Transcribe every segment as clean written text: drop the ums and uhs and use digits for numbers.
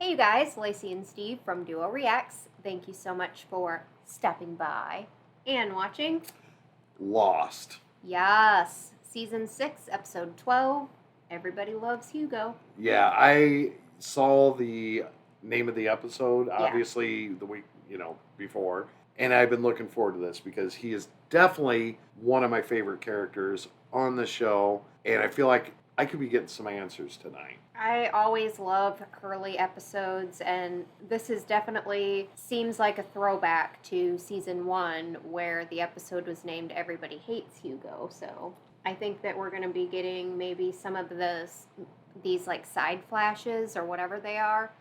Hey you guys, Lacey and Steve from Duo Reacts. Thank you so much for stopping by and watching Lost. Yes, Season 6, Episode 12, Everybody Loves Hugo. Yeah, I saw the name of the episode, obviously, the week, before. And I've been looking forward to this because he is definitely one of my favorite characters on the show. And I feel like I could be getting some answers tonight. I always love Hurley episodes, and this is definitely seems like a throwback to Season 1 where the episode was named Everybody Hates Hugo. So I think that we're going to be getting maybe some of these like side flashes or whatever they are,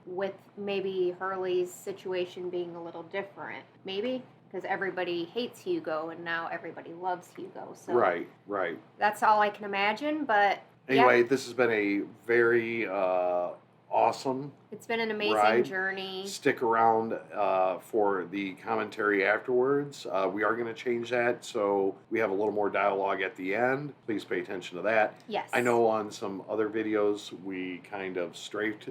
with maybe Hurley's situation being a little different. Maybe because everybody hates Hugo and now everybody loves Hugo. So Right. that's all I can imagine, but Anyway, yeah. this has been a very awesome It's been an amazing ride. journey. Stick around for the commentary afterwards. We are going to change that, so we have a little more dialogue at the end. Please pay attention to that. Yes. I know on some other videos we kind of strafed,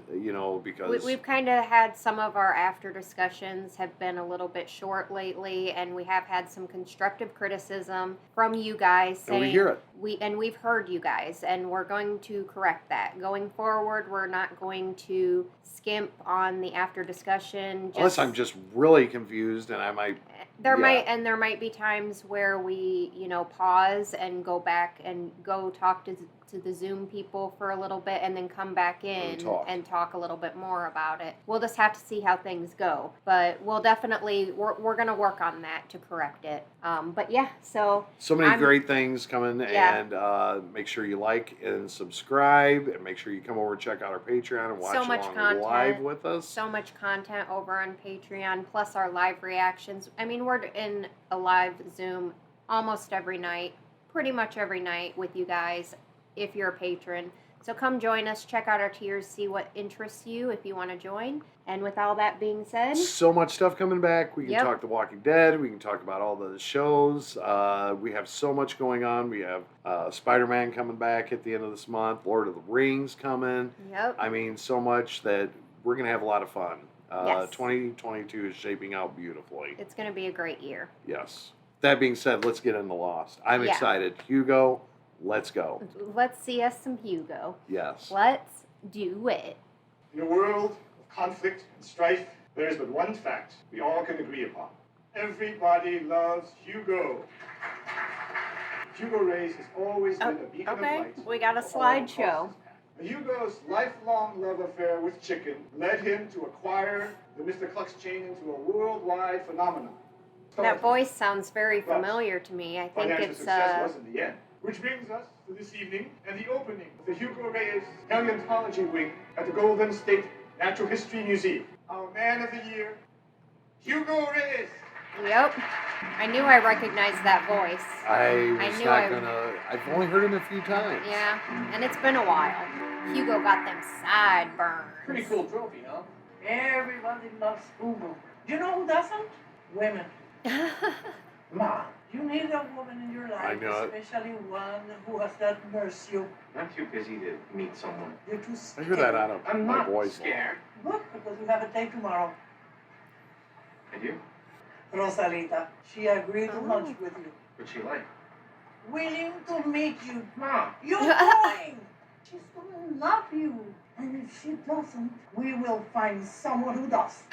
because... We've kind of had some of our after discussions have been a little bit short lately, and we have had some constructive criticism from you guys saying... And we hear it. We've heard you guys, and we're going to correct that. Going forward, we're not going to skimp on the after discussion. Unless I'm just really confused and I might... There might be times where we, pause and go back and go talk to the Zoom people for a little bit and then come back in and talk a little bit more about it. We'll just have to see how things go. But we'll definitely, we're going to work on that to correct it. But yeah, so many great things coming, and make sure you like and subscribe, and make sure you come over and check out our Patreon and watch along live with us. So much content over on Patreon, plus our live reactions. I mean, we're in a live Zoom almost every night, pretty much every night with you guys if you're a patron. So come join us, check out our tiers, see what interests you if you want to join. And with all that being said... So much stuff coming back. We can talk The Walking Dead. We can talk about all the shows. We have so much going on. We have Spider-Man coming back at the end of this month. Lord of the Rings coming. Yep. I mean, so much that we're going to have a lot of fun. Yes. 2022 is shaping out beautifully. It's going to be a great year. Yes. That being said, let's get into Lost. I'm excited. Hugo, let's go. Let's see us some Hugo. Yes. Let's do it. In a world of conflict and strife, there is but one fact we all can agree upon. Everybody loves Hugo. Hugo Reyes has always been a beacon of light. We got a slideshow. Hugo's lifelong love affair with chicken led him to acquire the Mr. Cluck's chain into a worldwide phenomenon. That voice sounds very familiar to me. I think financial it's success wasn't the end. Which brings us to this evening and the opening of the Hugo Reyes Paleontology Wing at the Golden State Natural History Museum. Our man of the year, Hugo Reyes. Yep. I knew I recognized that voice. I've only heard him a few times. Yeah, and it's been a while. Hugo got them sideburns. Pretty cool trophy, huh? Everybody loves Hugo. You know who doesn't? Women. Ma, you need a woman in your life, especially one who has that mercy. I'm too busy to meet someone. You're too scared. I hear that out of I'm my not voice. scared. Good, because you have a date tomorrow. I do? Rosalita, she agreed to lunch with you. What's she like? Willing to meet you. Mom. You're going. She's gonna love you. And if she doesn't, we will find someone who does.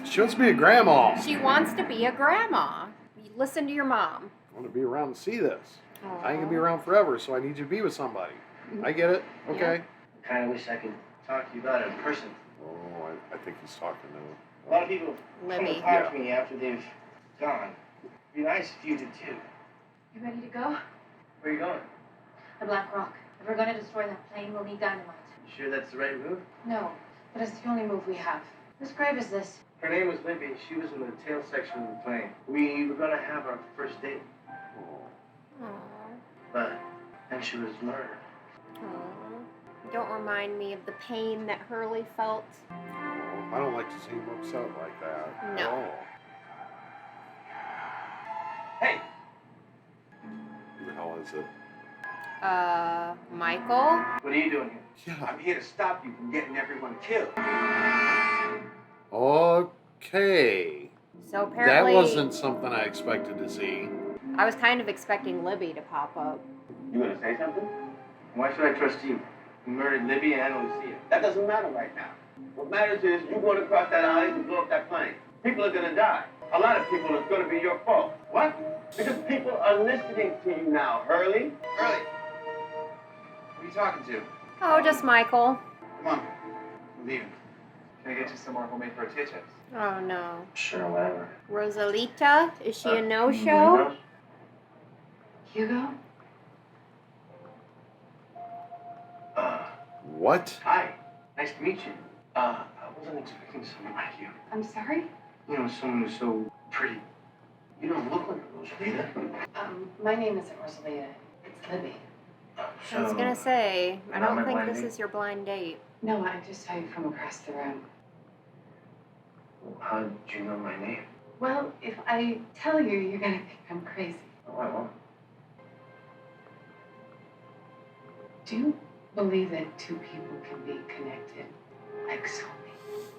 She wants to be a grandma. She wants to be a grandma. Listen to your mom. I want to be around to see this. Aww. I ain't gonna be around forever, so I need you to be with somebody. I get it. Okay. I kind of wish I could talk to you about it in person. Oh, I think he's talking to A lot of people come Libby. and talk to me after they've gone. It'd be nice if you did too. You ready to go? Where are you going? The Black Rock. If we're going to destroy that plane, we'll need dynamite. You sure that's the right move? No, but it's the only move we have. Whose grave is this? Her name was Libby. She was in the tail section of the plane. We were going to have our first date. Aww. But then she was murdered. Aww. Don't remind me of the pain that Hurley felt. Oh, I don't like to see him upset like that. No. Oh. Hey! Who the hell is it? Michael? What are you doing here? Yeah. I'm here to stop you from getting everyone killed. Okay. So apparently, That wasn't something I expected to see. I was kind of expecting Libby to pop up. You gonna say something? Why should I trust you? You murdered Libby and Lucia. That doesn't matter right now. What matters is you going across that alley to blow up that plane. People are gonna die. A lot of people, it's gonna be your fault. What? Because people are listening to you now, Hurley. Hurley. Who are you talking to? Oh, just Michael. Come on. We're leaving. Can I get you some more homemade tortilla chips? Oh no. Sure, whatever. Rosalita, is she a no-show? Hugo? What? Hi. Nice to meet you. I wasn't expecting someone like you. I'm sorry? You know, someone who's so pretty. You don't look like Rosalita. My name isn't Rosalia. It's Libby. I was gonna say, I You're not don't my think blind this date? is your blind date. No, I just saw you from across the room. How did you know my name? Well, if I tell you, you're gonna think I'm crazy. Oh, I won't. Do you believe that two people can be connected like soulmates?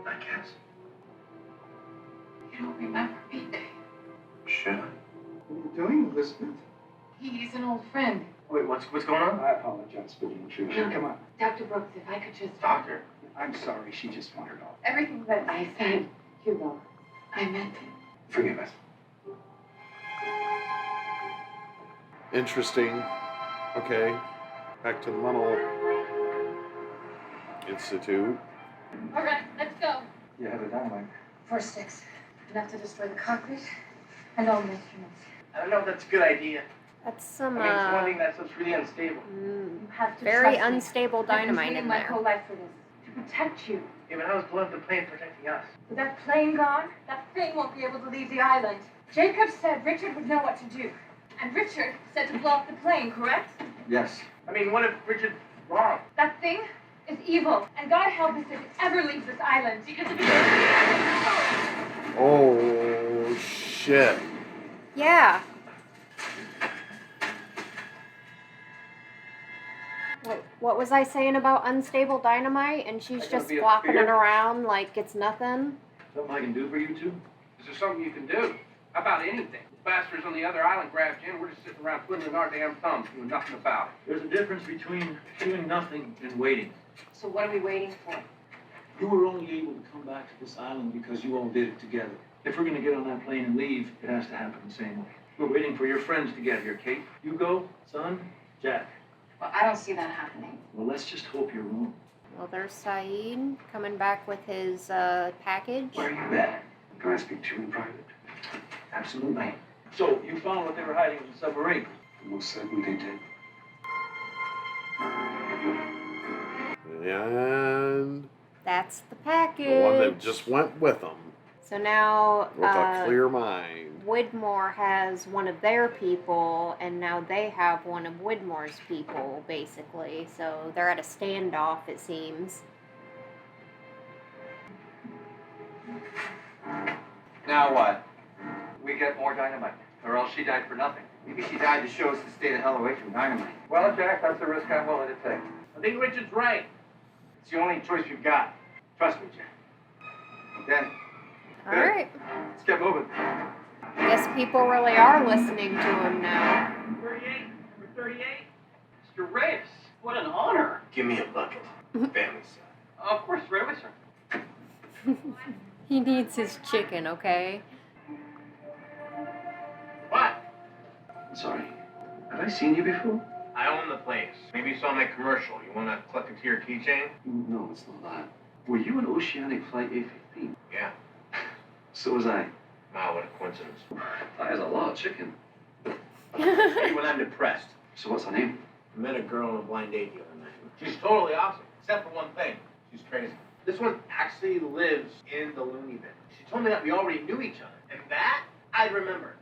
I guess. You don't remember me, do you? Should I? What are you doing, Elizabeth? He's an old friend. Wait, what's going on? I apologize for the intrusion. Come on. Dr. Brooks, if I could just... Doctor. I'm sorry, she just wandered off. Everything that I said, Hugo, I meant it. Forgive us. Interesting. Okay. Back to the Mental Institute. All right, let's go. You have a dynamite. 4 sticks. Enough to destroy the concrete and all the instruments. I don't know if that's a good idea. That's some, I mean, it's one thing that stuff's really unstable. You have to very trust me. unstable I've been dynamite waiting in my there. whole life for this. To protect you. Yeah, but how is blowing up the plane protecting us? With that plane gone, that thing won't be able to leave the island. Jacob said Richard would know what to do. And Richard said to blow up the plane, correct? Yes. I mean, what if Richard's wrong? That thing is evil. And God help us if it ever leaves this island. Because if Oh, shit. Yeah. What was I saying about unstable dynamite? And she's Like it'll just be a flopping fear? it around like it's nothing? Something I can do for you two? Is there something you can do? How about anything? The bastards on the other island grabbed you, and we're just sitting around twiddling our damn thumbs, doing nothing about it. There's a difference between doing nothing and waiting. So what are we waiting for? You were only able to come back to this island because you all did it together. If we're going to get on that plane and leave, it has to happen the same way. We're waiting for your friends to get here, Kate. Hugo, son, Jack. Well, I don't see that happening. Well, let's just hope you're wrong. Well, there's Saeed coming back with his package. Where are you at? Can I speak to you in private? Absolutely. So, you found what they were hiding in the submarine. Most certainly they did. And That's the the package. one that just went with them So now with a clear mind. Widmore has one of their people, and now they have one of Widmore's people, basically. So they're at a standoff, it seems. Now what? We get more dynamite, or else she died for nothing. Maybe she died to show us to stay the hell away from dynamite. Well, Jack, that's the risk I'm willing to take. I think Richard's right. It's the only choice we've got. Trust me, Jack. Okay? All right. Let's get moving. I guess people really are listening to him now. 38, number 38. Mr. Reyes, what an honor. Give me a bucket. Family son. Of course, right away, sir. He needs his chicken, okay? What? I'm sorry. Have I seen you before? I own the place. Maybe you saw my commercial. You want to clip it to your keychain? No, it's not that. Were you an Oceanic Flight A-15? Yeah. So was I. Wow, what a coincidence. That is a lot of chicken. Hey, well, I'm depressed. So what's her name? I met a girl on a blind date the other night. She's totally awesome, except for one thing. She's crazy. This one actually lives in the loony bin. She told me that we already knew each other, and that I remember.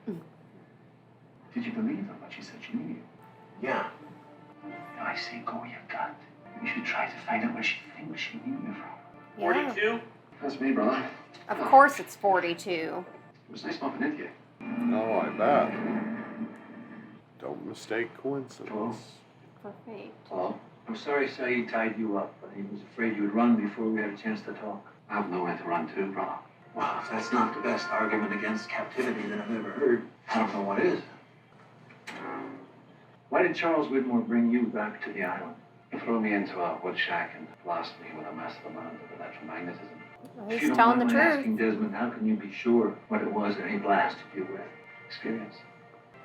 Did you believe her when she said she knew you? Yeah. I say go with your gut. You should try to find out where she thinks she knew you from. Yeah. 42? That's me, brother. Of course it's 42. It was nice bumping into you. Oh, I bet. Don't mistake coincidence. Perfect. Hello? I'm sorry Saeed tied you up, but he was afraid you would run before we had a chance to talk. I have nowhere to run to, brother. Well, if that's not the best argument against captivity that I've ever heard, I don't know what is. Why did Charles Widmore bring you back to the island? He threw me into a wood shack and blasted me with a massive amount of electromagnetism. Well, If you he's don't telling the mind my truth. asking, Desmond, how can you be sure what it was that he blasted you with? Experience.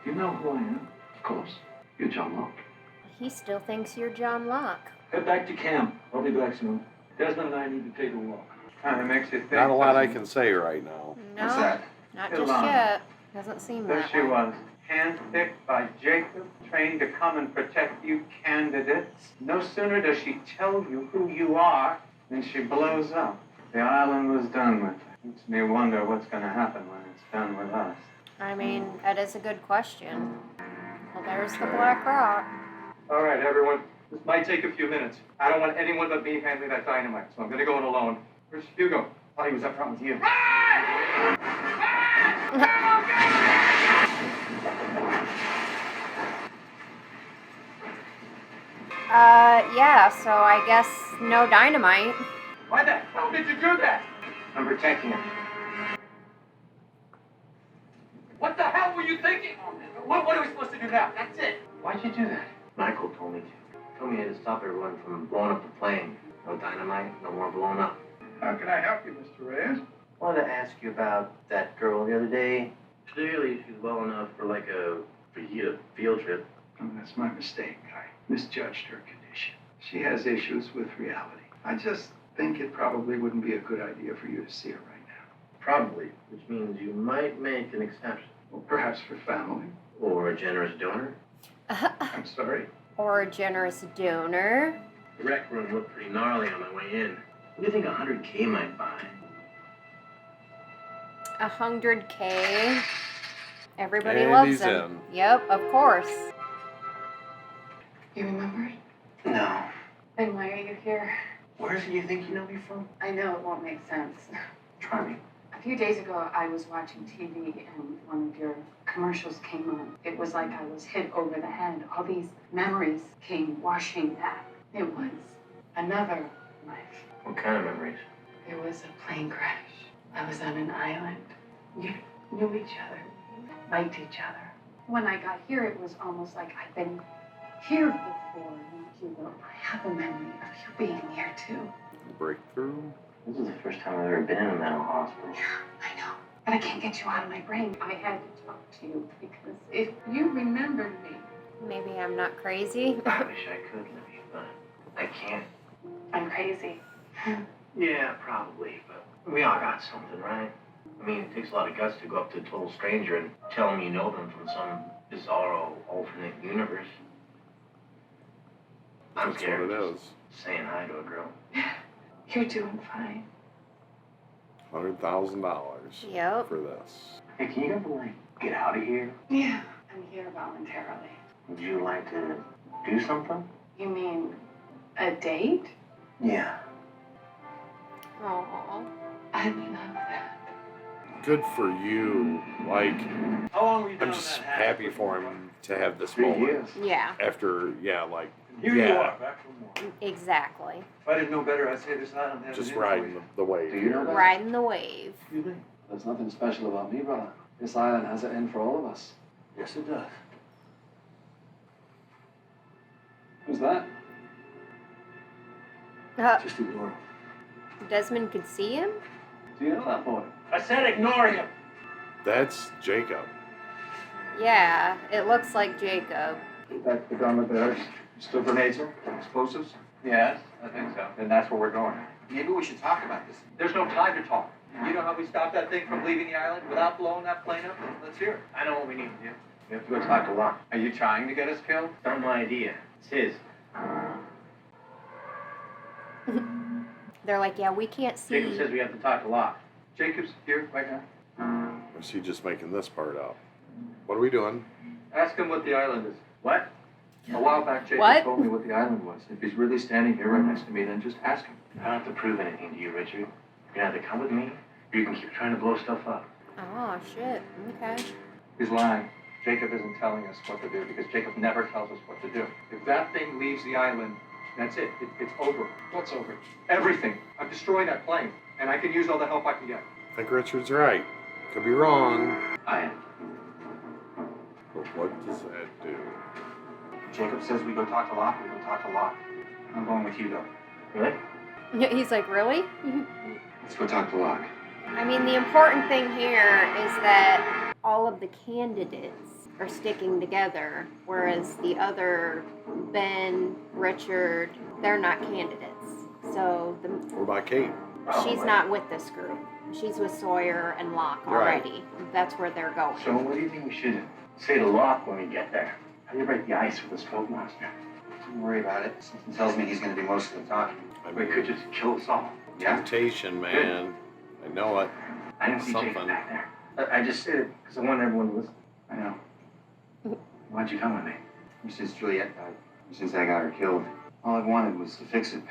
You know who I am. Of course. You're John Locke. He still thinks you're John Locke. Head back to camp. I'll be back soon. Desmond and I need to take a walk. Kind of makes you think. Not a lot I can say right now. No, What's that? not Ilana. just yet. Doesn't seem There that she way. was, handpicked by Jacob, trained to come and protect you candidates. No sooner does she tell you who you are than she blows up. The island was done with. Makes me wonder what's going to happen when it's done with us. I mean, that is a good question. Well, there's the Black Rock. All right, everyone. This might take a few minutes. I don't want anyone but me handling that dynamite, so I'm going to go it alone. Where's Hugo? Thought he was up front with you. Yeah, so I guess no dynamite. Why the hell did you do that? I'm protecting him. What the hell were you thinking? What are we supposed to do now? That's it. Why'd you do that? Michael told me to. Told me to stop everyone from blowing up the plane. No dynamite, no more blowing up. How can I help you, Mr. Reyes? Wanted to ask you about that girl the other day. Clearly, she's well enough for like a field trip. Oh, that's my mistake. I misjudged her condition. She has issues with reality. I just think it probably wouldn't be a good idea for you to see her right now. Probably, which means you might make an exception. Well, perhaps for family. Or a generous donor. I'm sorry. Or a generous donor. The rec room looked pretty gnarly on my way in. What do you think 100K might buy? 100K. Everybody And loves he's him. in. Yep, of course. You remember it? No. Then why are you here? Where do you think you know me from? I know it won't make sense. Try me. A few days ago, I was watching TV and one of your commercials came on. It was like I was hit over the head. All these memories came washing back. It was another life. What kind of memories? There was a plane crash. I was on an island. We knew each other, liked each other. When I got here, it was almost like I'd been here before. Hugo, I have a memory of you being here too. Breakthrough. This is the first time I've ever been in a mental hospital. Yeah, I know. But I can't get you out of my brain. I had to talk to you because if you remembered me. Maybe I'm not crazy. I wish I could, Libby, but I can't. I'm crazy. Yeah, probably, but we all got something, right? I mean, it takes a lot of guts to go up to a total stranger and tell them you know them from some bizarro alternate universe. I'm That's scared what it of is. just saying hi to a girl. You're doing fine. $100,000 Yep. for this. Hey, can you ever, like, get out of here? Yeah, I'm here voluntarily. Would you like to do something? You mean a date? Yeah. Aww. I love that. Good for you. Like, How long were you down I'm on just that happy for him to have this 3 moment. years. Yeah, After, yeah, like, Here you yeah, are, back for more. exactly. If I didn't know better, I'd say this island has just it in for riding you. the wave. Do you know that? Riding the wave. You think? There's nothing special about me, brother. This island has it in for all of us. Yes, it does. Who's that? Just ignore him. Desmond could see him? Do you know that boy? I said ignore him. That's Jacob. Yeah, it looks like Jacob. That's the gun with the still grenades or explosives? Yes, I think so. Then that's where we're going. Maybe we should talk about this. There's no time to talk. You know how we stopped that thing from leaving the island without blowing that plane up? Let's hear it. I know what we need to do. We have to go talk to Locke. Are you trying to get us killed? It's not my idea. It's his. They're like, yeah, we can't see. Jacob says we have to talk to Locke. Jacob's here right now. Or is he just making this part up? What are we doing? Ask him what the island is. What? A while back, Jacob What? told me what the island was. If he's really standing here right next to me, then just ask him. I don't have to prove anything to you, Richard. You can either come with me, or you can keep trying to blow stuff up. Oh, shit. Okay. He's lying. Jacob isn't telling us what to do because Jacob never tells us what to do. If that thing leaves the island, That's it. It's over. What's over? Everything. I've destroyed that plane, and I can use all the help I can get. I think Richard's right. Could be wrong. I am. But what does that do? Jacob says we go talk to Locke, we go talk to Locke. I'm going with Hugo. Really? He's like, really? Let's go talk to Locke. I mean, the important thing here is that all of the candidates are sticking together, whereas the other, Ben, Richard, they're not candidates. So What about Kate? she's not with this group. She's with Sawyer and Locke Right. already. That's where they're going. So what do you think we should say to Locke when we get there? How do you break the ice with the smoke monster? Don't worry about it. Something tells me he's going to do most of the talking. We could just kill us all. Yeah? Temptation, man. I know it. I didn't see Jacob Something. back there. I just said it because I want everyone to listen. I know. Why'd you come with me? Ever since Juliet died, ever since I got her killed, all I wanted was to fix it.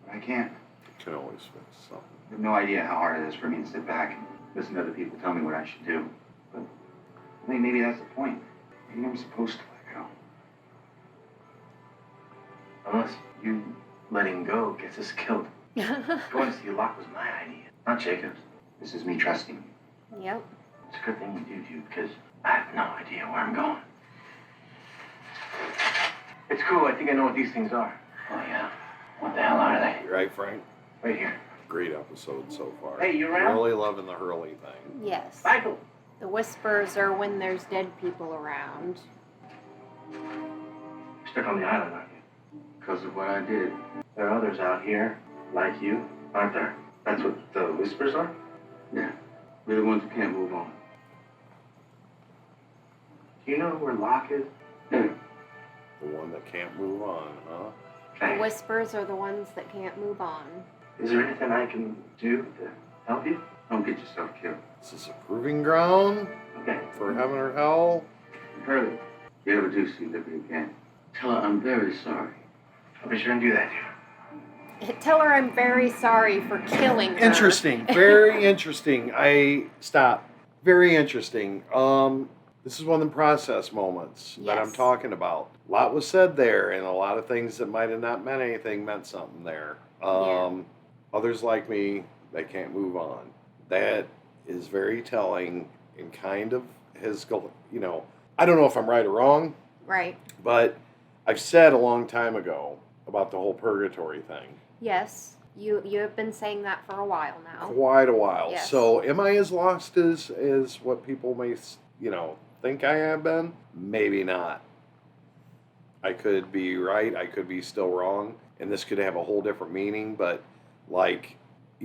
But I can't. Can always fix something. I have no idea how hard it is for me to sit back and listen to other people tell me what I should do. But I think maybe that's the point. Maybe I'm supposed to let go. Unless you letting go gets us killed. Going to see Locke was my idea, not Jacob's. This is me trusting you. Yep. It's a good thing you do, dude, because I have no idea where I'm going. It's cool. I think I know what these things are. Oh, yeah. What the hell are they? You right, Frank? Right here. Great episode so far. Hey, you around? Really loving the Hurley thing. Yes. Michael! The whispers are when there's dead people around. You're stuck on the island, aren't you? Because of what I did. There are others out here, like you, aren't there? That's what the whispers are? Yeah. We're the ones who can't move on. Do you know where Locke is? Yeah. The one that can't move on, huh? The Thanks. whispers are the ones that can't move on. Is there anything I can do to help you? Don't get yourself killed. Is this a proving ground Okay. for heaven or hell? Hurley, if you ever do see Libby again, tell her I'm very sorry. I'll be sure and do that, dude. Tell her I'm very sorry for killing her. Interesting. Very interesting. Very interesting. This is one of the process moments that I'm Yes. talking about. A lot was said there, and a lot of things that might have not meant anything meant something there. Others like me, they can't move on. That is very telling and kind of has, I don't know if I'm right or wrong, Right. but I've said a long time ago about the whole purgatory thing. Yes. You have been saying that for a while now. Quite a while. Yes. So am I as lost as what people may, think I have been? Maybe not. I could be right. I could be still wrong. And this could have a whole different meaning. But,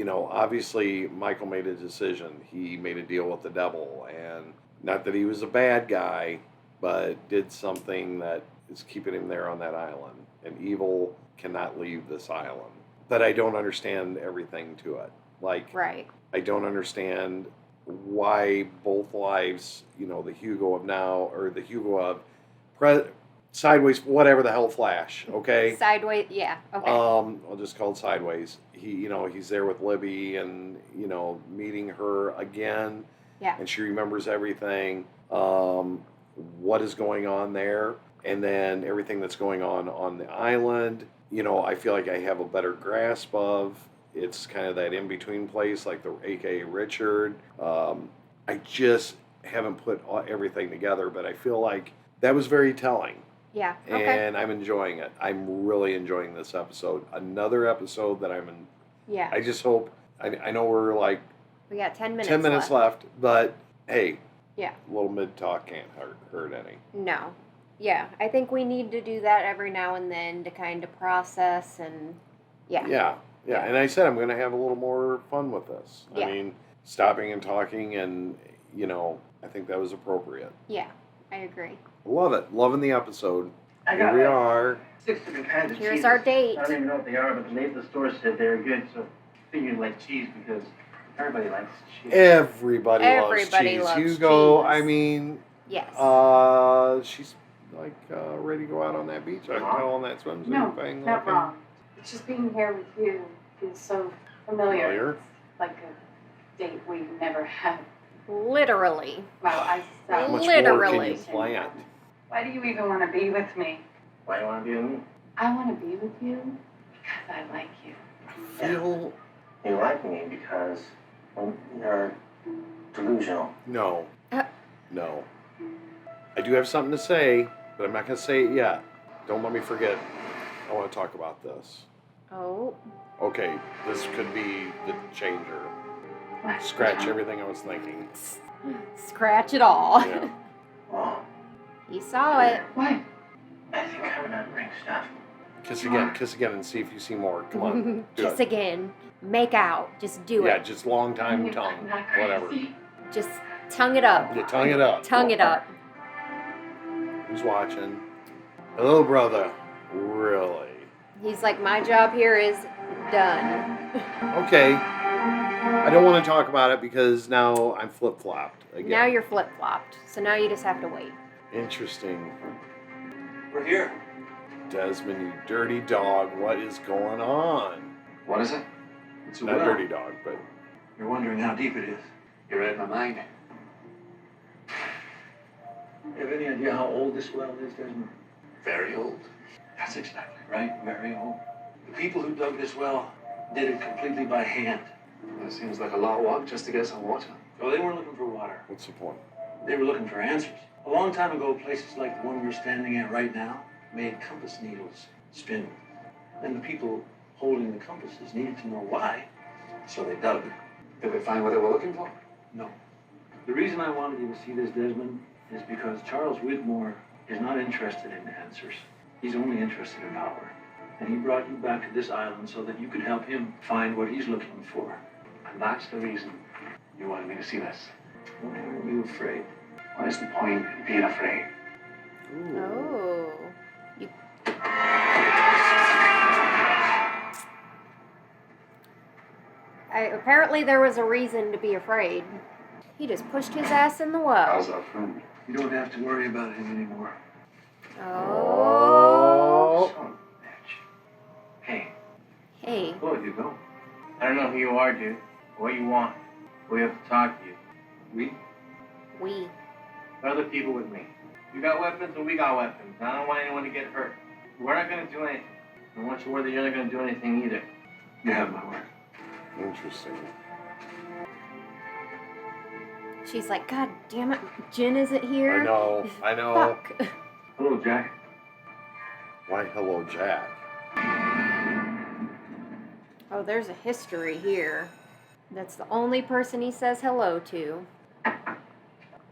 obviously Michael made a decision. He made a deal with the devil. And not that he was a bad guy, but did something that is keeping him there on that island. And evil cannot leave this island. But I don't understand everything to it. Right. I don't understand why both lives, the Hugo of now, or the Hugo of Sideways, whatever the hell Flash, okay? Sideways, yeah, okay. I'll just call it Sideways. He's there with Libby and, meeting her again. Yeah. And she remembers everything. What is going on there? And then everything that's going on the island. I feel like I have a better grasp of. It's kind of that in-between place, like the AKA Richard. I just haven't put everything together, but I feel like that was very telling. Yeah, okay. And I'm enjoying it. I'm really enjoying this episode. Another episode that I'm in. Yeah. I just hope, I know we're We got 10 minutes 10 minutes left, but hey. Yeah. A little mid-talk can't hurt any. No. Yeah, I think we need to do that every now and then to kind of process and, Yeah, and I said I'm going to have a little more fun with this. Yeah. I mean, stopping and talking, and, I think that was appropriate. Yeah, I agree. Love it. Loving the episode. I Here got we are. 6 different kinds of cheese. Here's our date. I don't even know what they are, but the lady at the store said they're good, so I figured like cheese because everybody likes cheese. Everybody Everybody loves cheese. loves Hugo, cheese. I mean, Yes. she's ready to go out on that beach. I can tell on that swimsuit No, thing. not wrong. It's just being here with you feels so familiar. Familiar? It's like a date we've never had. Literally. Well, I How much saw. more can Literally. you plant? Why do you even want to be with me? Why do you want to be with me? I want to be with you because I like you. I feel... You like me because you're delusional. No. No. I do have something to say, but I'm not going to say it yet. Don't let me forget. I want to talk about this. Oh. Okay, this could be the changer. Scratch everything I was thinking. Scratch it all. Yeah. Well, You saw it. What? I think I'm remembering stuff. Kiss again, and see if you see more. Come on. Do Kiss it. again. Make out. Just do Yeah, it. just long time I'm tongue. not Whatever. crazy. Just tongue it up. Yeah, tongue it up. Tongue it up. Who's watching? Hello, brother. Really? He's like, my job here is done. Okay. I don't want to talk about it because now I'm flip-flopped again. Now you're flip-flopped. So now you just have to wait. Interesting. We're here. Desmond, you dirty dog. What is going on? What is it? It's a Not well. dirty dog, but... You're wondering how deep it is. You read my mind. You have any idea how old this well is, Desmond? Very old. That's exactly right. Very old. The people who dug this well did it completely by hand. That seems like a lot of work just to get some water. So they weren't looking for water. What's the point? They were looking for answers. A long time ago, places like the one we're standing at right now made compass needles spin. And the people holding the compasses needed to know why, so they dug. Did they find what they were looking for? No. The reason I wanted you to see this, Desmond, is because Charles Whitmore is not interested in answers. He's only interested in power. And he brought you back to this island so that you could help him find what he's looking for. And that's the reason you wanted me to see this. Why are you afraid? What is the point in being afraid? Ooh. Oh. You... Apparently there was a reason to be afraid. He just pushed his ass in the well. How's our friend? You don't have to worry about him anymore. Oh. Son of a bitch. Hey, Hey. Oh, you go. I don't know who you are, dude, or what you want. We have to talk to you. We? We. Other people with me. You got weapons and we got weapons. I don't want anyone to get hurt. We're not going to do anything. I want you to that you're not going to do anything either. You have my word. Interesting. She's like, God damn it, Jen isn't here. I know. Fuck. Hello, Jack. Why, hello, Jack. Oh, there's a history here. That's the only person he says hello to.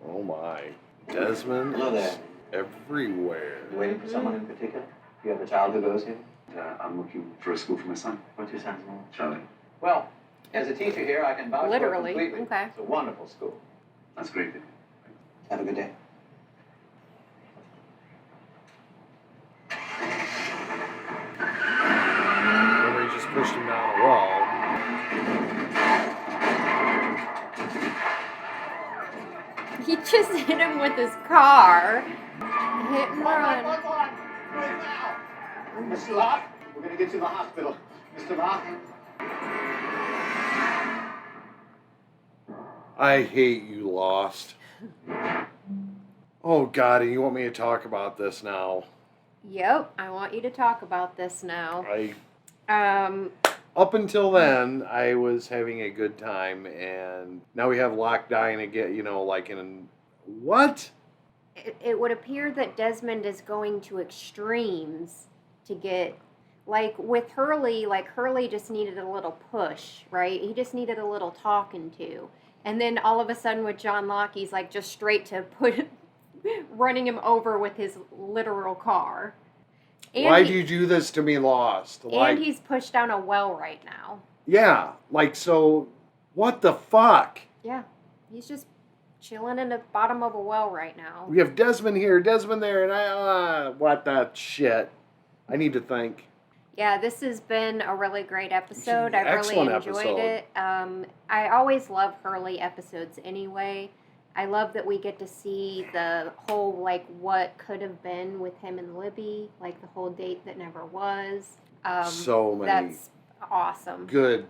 Oh my. Desmond Hello is there. everywhere. You waiting for someone in particular? You have a child who goes here? I'm looking for a school for my son. What's your son's name? Charlie. Well, as a teacher here, I can vouch for it Literally, completely. okay. It's a wonderful school. That's great. Have a good day. Remember, he just pushed him down a wall. He just hit him with his car. Hit and run. Right now. Mr. Locke, we're going to get you to the hospital. Mr. Locke. I hate you, Lost. Oh, God, and you want me to talk about this now? Yep, I want you to talk about this now. Up until then, I was having a good time, and now we have Locke dying again, like in... What? It would appear that Desmond is going to extremes to get... Like, with Hurley, Hurley just needed a little push, right? He just needed a little talking to. And then all of a sudden with John Locke, he's just straight to running him over with his literal car. And Why do you do this to me, Lost? And he's pushed down a well right now. Yeah, so, what the fuck? Yeah, he's just chilling in the bottom of a well right now. We have Desmond here, Desmond there, and what the shit? I need to think. Yeah, this has been a really great episode. I've really Excellent enjoyed it. I always love Hurley episodes anyway. I love that we get to see the whole, what could have been with him and Libby, the whole date that never was. So many. That's awesome. Good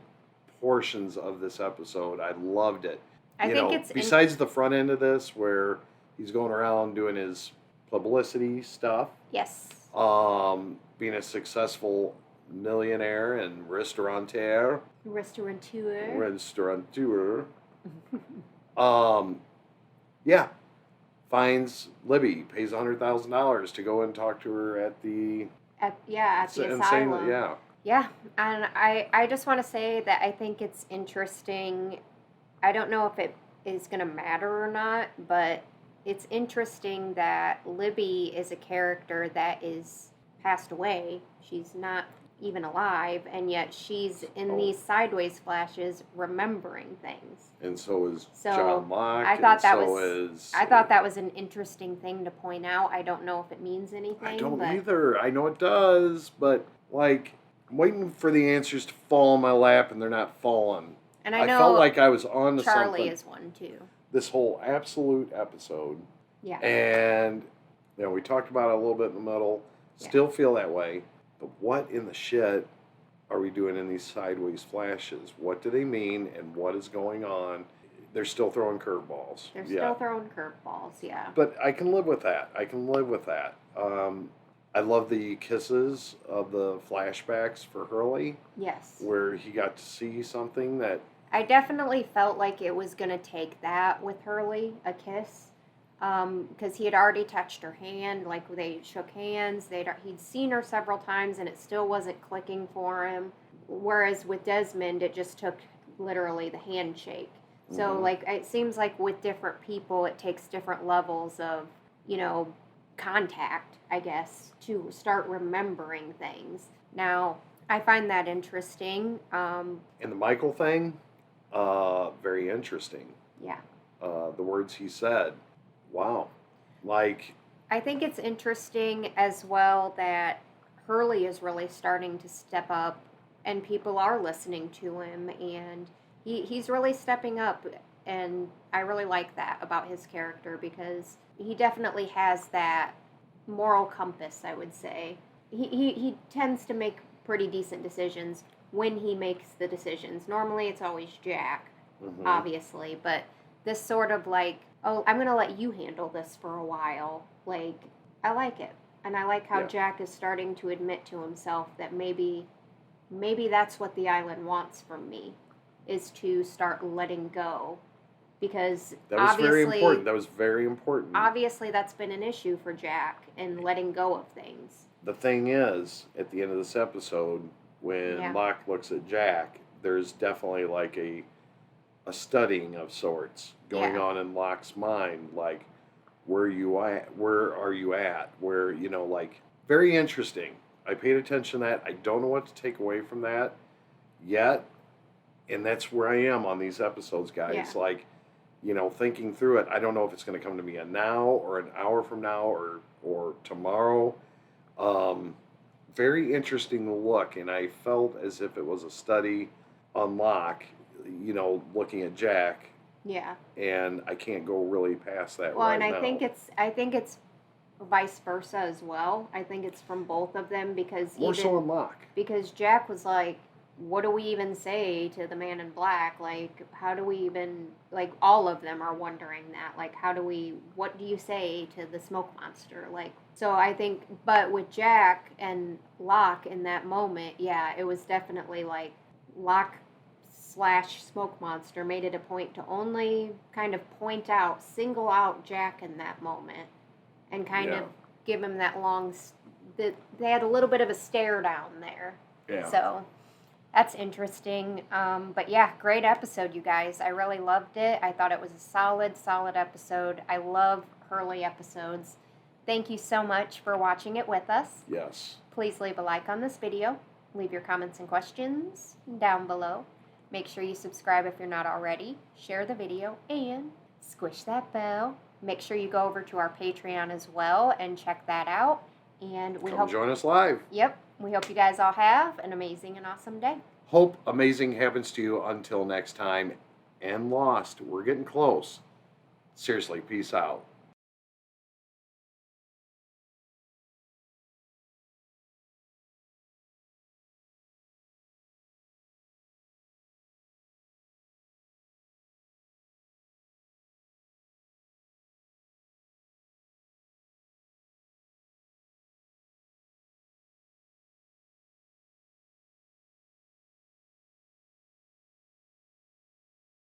portions of this episode. I loved it. I think it's... Besides the front end of this, where he's going around doing his publicity stuff. Yes. Being a successful millionaire and restaurateur. Yeah. Finds Libby, pays $100,000 to go and talk to her at the asylum. Yeah. Yeah, and I just want to say that I think it's interesting. I don't know if it is going to matter or not, but it's interesting that Libby is a character that is passed away. She's not even alive, and yet she's in these sideways flashes remembering things. And so is John Locke. I thought that was an interesting thing to point out. I don't know if it means anything. I don't either. I know it does, but like I'm waiting for the answers to fall in my lap, and they're not falling. And I know felt like I was on to Charlie something. is one too. This whole absolute episode. Yeah. And we talked about it a little bit in the middle. Still feel that way. But what in the shit are we doing in these sideways flashes? What do they mean, and what is going on? They're still throwing curveballs. They're still throwing curveballs, yeah. But I can live with that. I love the kisses of the flashbacks for Hurley. Yes. Where he got to see something that... I definitely felt like it was going to take that with Hurley, a kiss. Because he had already touched her hand, like they shook hands. He'd seen her several times, and it still wasn't clicking for him. Whereas with Desmond, it just took literally the handshake. Mm-hmm. So, like, it seems like with different people, it takes different levels of, contact, I guess, to start remembering things. Now, I find that interesting. And the Michael thing, very interesting. Yeah. The words he said. Wow. Like... I think it's interesting as well that Hurley is really starting to step up, and people are listening to him, and he's really stepping up, and I really like that about his character, because he definitely has that moral compass, I would say. He tends to make pretty decent decisions when he makes the decisions. Normally it's always Jack, obviously, but this sort of like, oh, I'm going to let you handle this for a while. Like, I like it. And I like how Jack is starting to admit to himself that maybe that's what the island wants from me, is to start letting go. Because that was very important. That was very important. Obviously, that's been an issue for Jack in letting go of things. The thing is, at the end of this episode, when Locke looks at Jack, there's definitely like a studying of sorts going on in Locke's mind, like, where are you at? Where, like, very interesting. I paid attention to that. I don't know what to take away from that yet, and that's where I am on these episodes, guys. Like, thinking through it, I don't know if it's going to come to me a now or an hour from now or tomorrow. Very interesting look, and I felt as if it was a study on Locke, looking at Jack. Yeah. And I can't go really past that right now. Well, and I think it's vice versa as well. I think it's from both of them, because more so on Locke. Because Jack was like, what do we even say to the man in black? Like, how do we even, like, all of them are wondering that. Like, what do you say to the smoke monster? Like, so I think, but with Jack and Locke in that moment, it was definitely like Locke / smoke monster made it a point to only kind of single out Jack in that moment, and kind of give him that they had a little bit of a stare down there. Yeah. So that's interesting. But yeah, great episode, you guys. I really loved it. I thought it was a solid episode. I love Hurley episodes. Thank you so much for watching it with us. Yes. Please leave a like on this video. Leave your comments and questions down below. Make sure you subscribe if you're not already. Share the video and squish that bell. Make sure you go over to our Patreon as well and check that out. And we hope join us live. Yep. We hope you guys all have an amazing and awesome day. Hope amazing happens to you until next time. And Lost, we're getting close. Seriously, peace out.